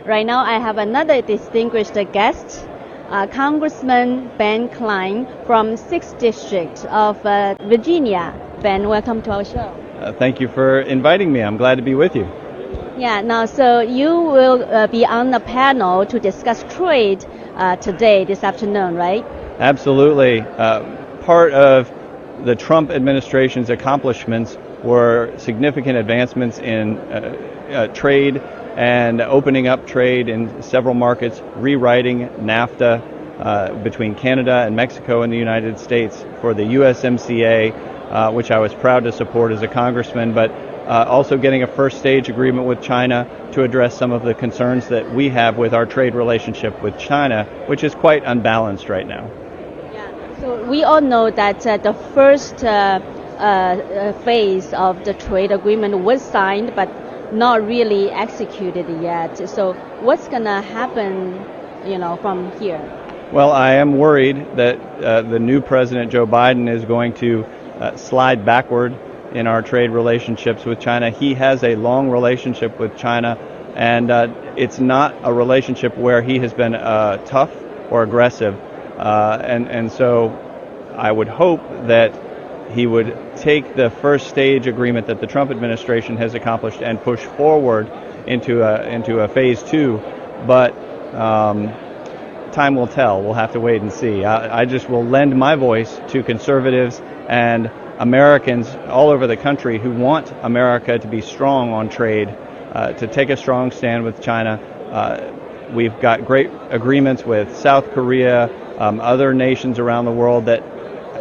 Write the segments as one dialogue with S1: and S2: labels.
S1: Right now I have another distinguished guest, Congressman Ben Cline from 6th District of Virginia. Ben, welcome to our show.
S2: Thank you for inviting me. I'm glad to be with you.
S1: Yeah, now so you will be on the panel to discuss trade today, this afternoon, right?
S2: Absolutely. Part of the Trump administration's accomplishments were significant advancements in trade and opening up trade in several markets, rewriting NAFTA between Canada and Mexico and the United States for the USMCA, which I was proud to support as a congressman, but also getting a first stage agreement with China to address some of the concerns that we have with our trade relationship with China, which is quite unbalanced right now.
S1: Yeah. So we all know that the first phase of the trade agreement was signed, but not really executed yet. So what's going to happen, from here?
S2: Well, I am worried that the new President Joe Biden is going to slide backward in our trade relationships with China. He has a long relationship with China, and it's not a relationship where he has been tough or aggressive. And so I would hope that he would take the first stage agreement that the Trump administration has accomplished and push forward into a phase two. But time will tell. We'll have to wait and see. I just will lend my voice to conservatives and Americans all over the country who want America to be strong on trade, to take a strong stand with China. We've got great agreements with South Korea, other nations around the world that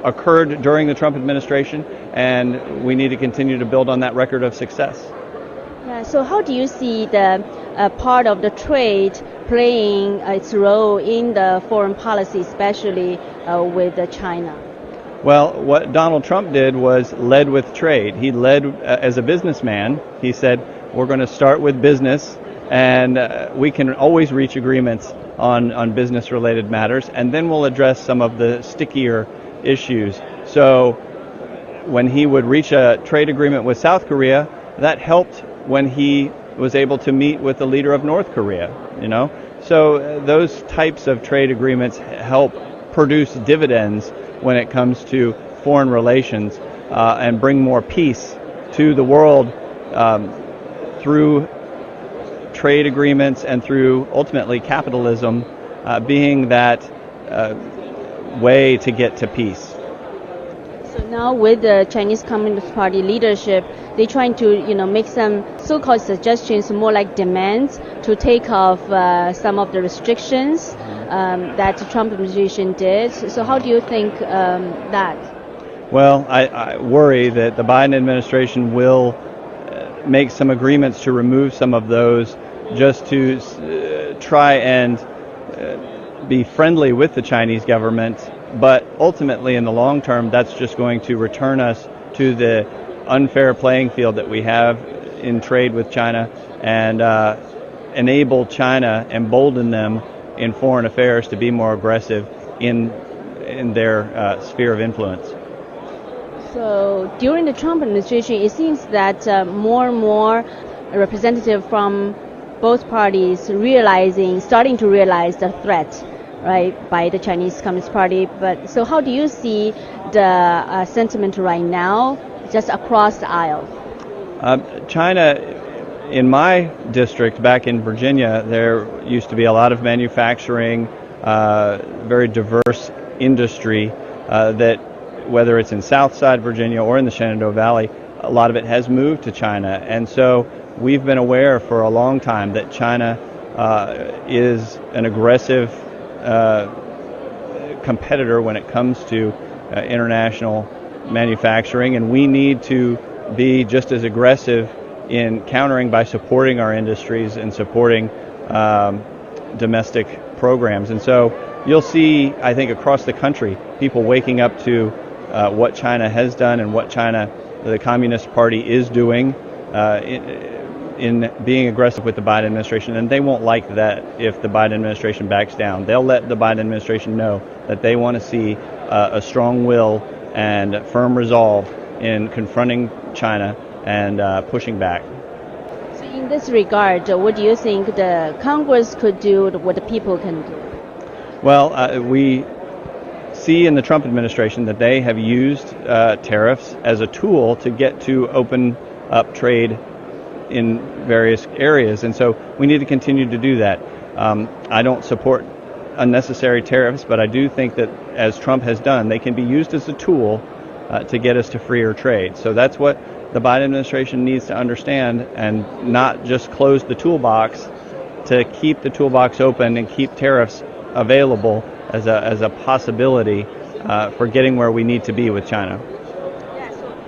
S2: occurred during the Trump administration, and we need to continue to build on that record of success.
S1: Yeah, so how do you see the part of the trade playing its role in the foreign policy, especially with China?
S2: Well, what Donald Trump did was led with trade. He led as a businessman. He said, we're going to start with business, and we can always reach agreements on business-related matters, and then we'll address some of the stickier issues. So when he would reach a trade agreement with South Korea, that helped when he was able to meet with the leader of North Korea, So those types of trade agreements help produce dividends when it comes to foreign relations and bring more peace to the world through trade agreements and through ultimately capitalism being that way to get to peace.
S1: So now with the Chinese Communist Party leadership, they're trying to make some so-called suggestions, more like demands, to take off some of the restrictions that the Trump administration did. So how do you think that?
S2: Well, I worry that the Biden administration will make some agreements to remove some of those just to try and be friendly with the Chinese government, but ultimately in the long term that's just going to return us to the unfair playing field that we have in trade with China and enable China, embolden them in foreign affairs to be more aggressive in their sphere of influence.
S1: So during the Trump administration, it seems that more and more representatives from both parties starting to realize the threat, right, by the Chinese Communist Party. But so how do you see the sentiment right now, just across the aisle?
S2: China, in my district back in Virginia, there used to be a lot of manufacturing, very diverse industry that, whether it's in Southside Virginia or in the Shenandoah Valley, a lot of it has moved to China. And so we've been aware for a long time that China is an aggressive competitor when it comes to international manufacturing, and we need to be just as aggressive in countering by supporting our industries and supporting domestic programs. And so you'll see, I think, across the country, people waking up to what China has done and what the Communist Party is doing in being aggressive with the Biden administration, and they won't like that if the Biden administration backs down. They'll let the Biden administration know that they want to see a strong will and firm resolve in confronting China and pushing back.
S1: So in In this regard, what do you think the Congress could do, what the people can do?
S2: Well, we see in the Trump administration that they have used tariffs as a tool to get to open up trade in various areas, and so we need to continue to do that. I don't support unnecessary tariffs, but I do think that, as Trump has done, they can be used as a tool to get us to freer trade. So that's what the Biden administration needs to understand, and not just close the toolbox, to keep the toolbox open and keep tariffs available as a possibility for getting where we need to be with China.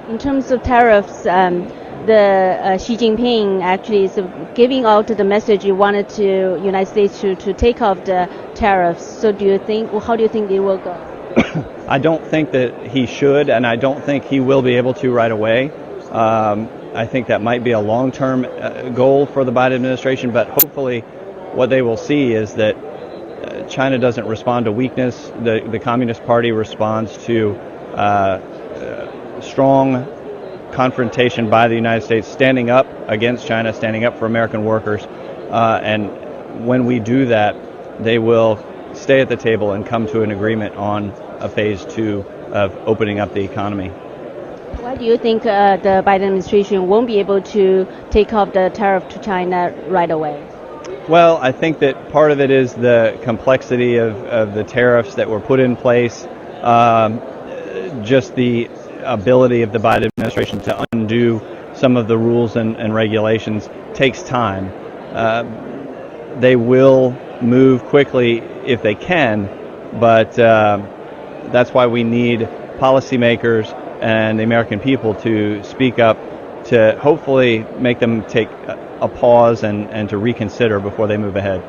S1: In terms of tariffs, Xi Jinping actually is giving out the message he wanted to United States to take off the tariffs. So how do you think it will go?
S2: I don't think that he should, and I don't think he will be able to right away. I think that might be a long-term goal for the Biden administration, but hopefully what they will see is that China doesn't respond to weakness. The Communist Party responds to strong confrontation by the United States, standing up against China, standing up for American workers. And when we do that, they will stay at the table and come to an agreement on a phase 2 of opening up the economy.
S1: Why do you think the Biden administration won't be able to take off the tariff to China right away?
S2: Well, I think that part of it is the complexity of the tariffs that were put in place, just the ability of the Biden administration to undo some of the rules and regulations takes time. They will move quickly if they can, but that's why we need policymakers and the American people to speak up, to hopefully make them take a pause and to reconsider before they move ahead.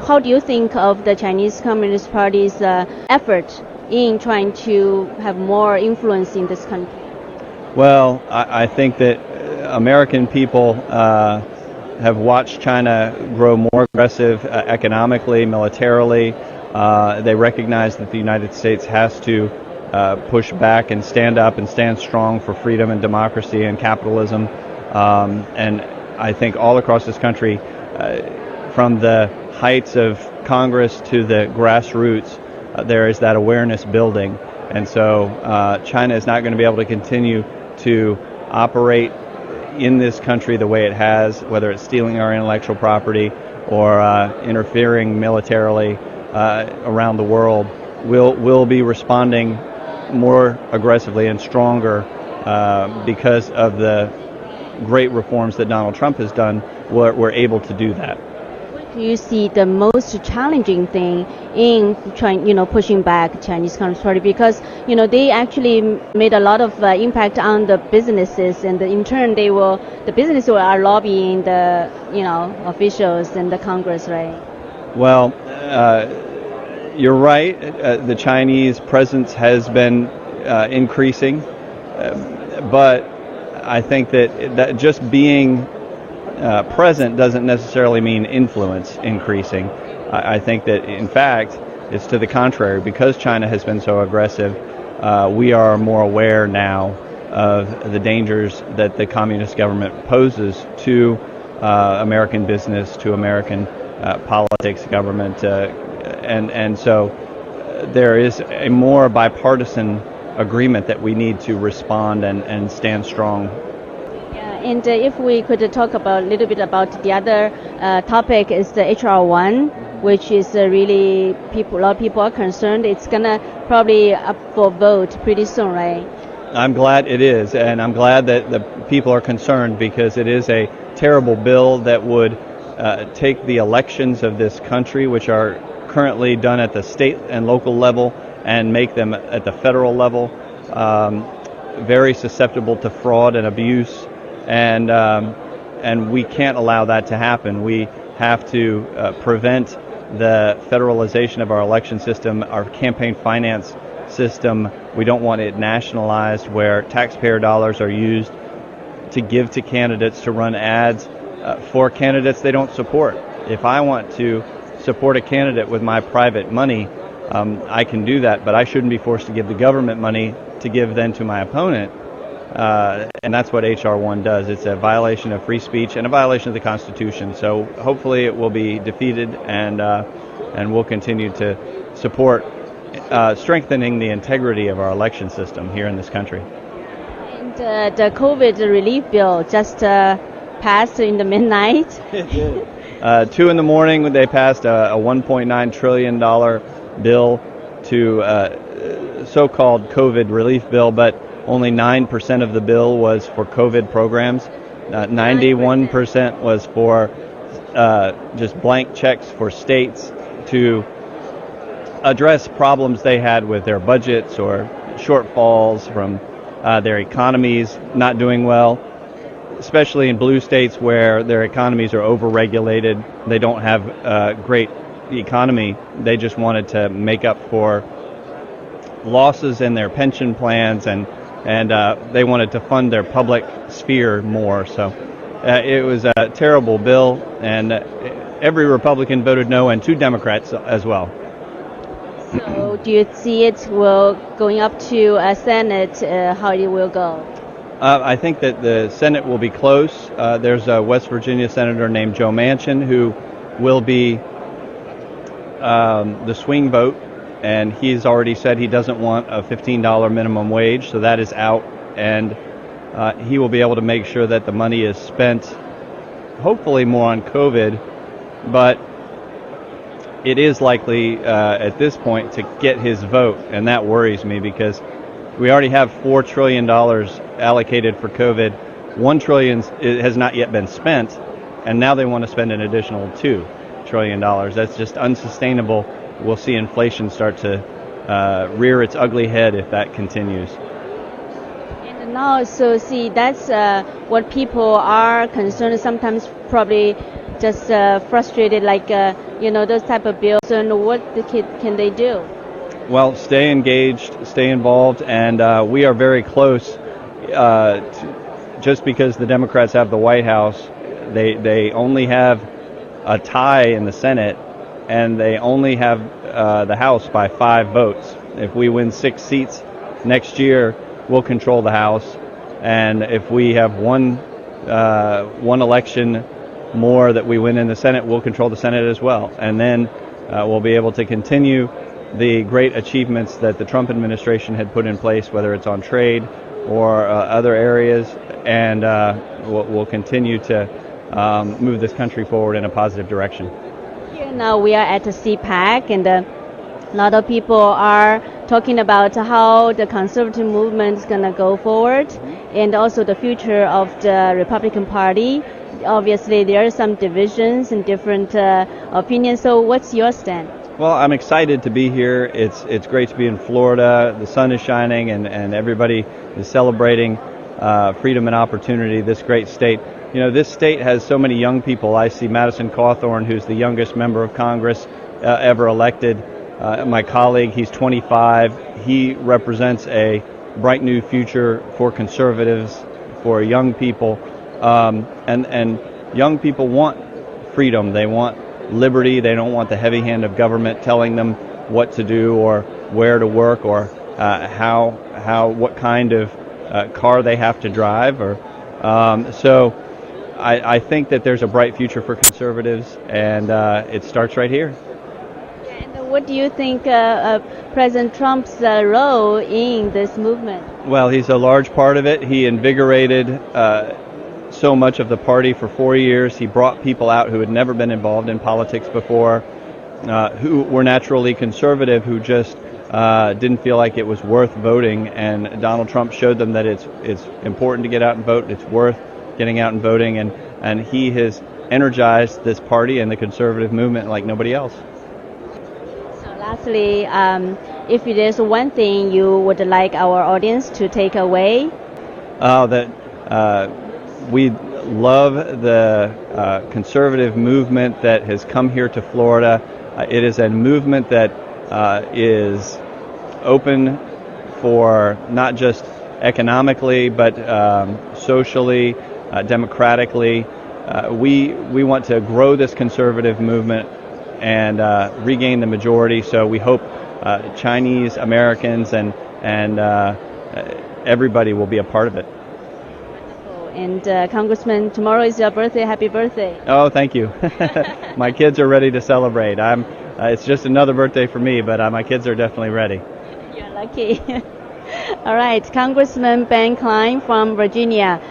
S1: How do you think of the Chinese Communist Party's effort in trying to have more influence in this country?
S2: Well, I think that American people have watched China grow more aggressive economically, militarily. They recognize that the United States has to push back and stand up and stand strong for freedom and democracy and capitalism. And I think all across this country, from the heights of Congress to the grassroots, there is that awareness building. And so China is not going to be able to continue to operate in this country the way it has, whether it's stealing our intellectual property or interfering militarily around the world. We'll be responding more aggressively and stronger because of the great reforms that Donald Trump has done. We're able to do that.
S1: What do you see the most challenging thing in trying, pushing back Chinese Communist Party? Because they actually made a lot of impact on the businesses, and in turn the businesses are lobbying the officials and the Congress, right?
S2: Well, you're right. The Chinese presence has been increasing, but I think that just being present doesn't necessarily mean influence increasing. I think that, in fact, it's to the contrary. Because China has been so aggressive, we are more aware now of the dangers that the communist government poses to American business, to American politics, government, and so there is a more bipartisan agreement that we need to respond and stand strong.
S1: Yeah, and if we could talk a little bit about the other topic, is the HR1, which is really a lot of people are concerned. It's gonna probably up for vote pretty soon, right?
S2: I'm glad it is, and I'm glad that the people are concerned, because it is a terrible bill that would take the elections of this country, which are currently done at the state and local level, and make them at the federal level very susceptible to fraud and abuse, and we can't allow that to happen. We have to prevent the federalization of our election system, our campaign finance system. We don't want it nationalized, where taxpayer dollars are used to give to candidates to run ads for candidates they don't support. If I want to support a candidate with my private money, I can do that, but I shouldn't be forced to give the government money to give then to my opponent. and that's what H.R. 1 does. It's a violation of free speech and a violation of the Constitution. So hopefully it will be defeated, and we'll continue to support strengthening the integrity of our election system here in this country.
S1: And the COVID relief bill just passed in the midnight.
S2: It did. 2 in the morning, they passed a $1.9 trillion bill to so-called COVID relief bill, but only 9% of the bill was for COVID programs. 91% was for just blank checks for states to address problems they had with their budgets or shortfalls from their economies not doing well, especially in blue states where their economies are overregulated. They don't have a great economy. They just wanted to make up for losses in their pension plans, and they wanted to fund their public sphere more. So it was a terrible bill, and every Republican voted no, and 2 Democrats as well.
S1: So do you see it will going up to a Senate, how it will go?
S2: I think that the Senate will be close. There's a West Virginia senator named Joe Manchin who will be the swing vote, and he's already said he doesn't want a $15 minimum wage, so that is out, and he will be able to make sure that the money is spent hopefully more on COVID, but it is likely at this point to get his vote, and that worries me because we already have $4 trillion allocated for COVID. $1 trillion has not yet been spent, and now they want to spend an additional $2 trillion. That's just unsustainable. We'll see inflation start to rear its ugly head if that continues.
S1: And now, so see, that's what people are concerned, sometimes probably just frustrated, like, those type of bills, and what can they do?
S2: Well, stay engaged, stay involved, and we are very close. Just because the Democrats have the White House, they only have a tie in the Senate, and they only have the House by 5 votes. If we win 6 seats next year, we'll control the House, and if we have one election more that we win in the Senate, we'll control the Senate as well, and then we'll be able to continue the great achievements that the Trump administration had put in place, whether it's on trade or other areas, and we'll continue to move this country forward in a positive direction.
S1: Here now we are at the CPAC, and a lot of people are talking about how the conservative movement is going to go forward, and also the future of the Republican Party. Obviously, there are some divisions and different opinions. So what's your stand?
S2: Well, I'm excited to be here. It's great to be in Florida. The sun is shining, and everybody is celebrating freedom and opportunity, this great state. This state has so many young people. I see Madison Cawthorn, who's the youngest member of Congress ever elected. My colleague, he's 25. He represents a bright new future for conservatives, for young people. And young people want freedom. They want liberty. They don't want the heavy hand of government telling them what to do or where to work or what kind of car they have to drive. So I think that there's a bright future for conservatives, and it starts right here.
S1: And what do you think President Trump's role in this movement?
S2: Well, he's a large part of it. He invigorated so much of the party for 4 years. He brought people out who had never been involved in politics before, who were naturally conservative, who just didn't feel like it was worth voting. And Donald Trump showed them that it's important to get out and vote. It's worth getting out and voting. And he has energized this party and the conservative movement like nobody else.
S1: So lastly, if there's one thing you would like our audience to take away?
S2: We love the conservative movement that has come here to Florida. It is a movement that is open for not just economically, but socially, democratically. We want to grow this conservative movement and regain the majority. So we hope Chinese Americans and everybody will be a part of it.
S1: And Congressman, tomorrow is your birthday. Happy birthday.
S2: Oh, thank you. My kids are ready to celebrate. It's just another birthday for me, but my kids are definitely ready.
S1: You're lucky. All right, Congressman Ben Cline from Virginia.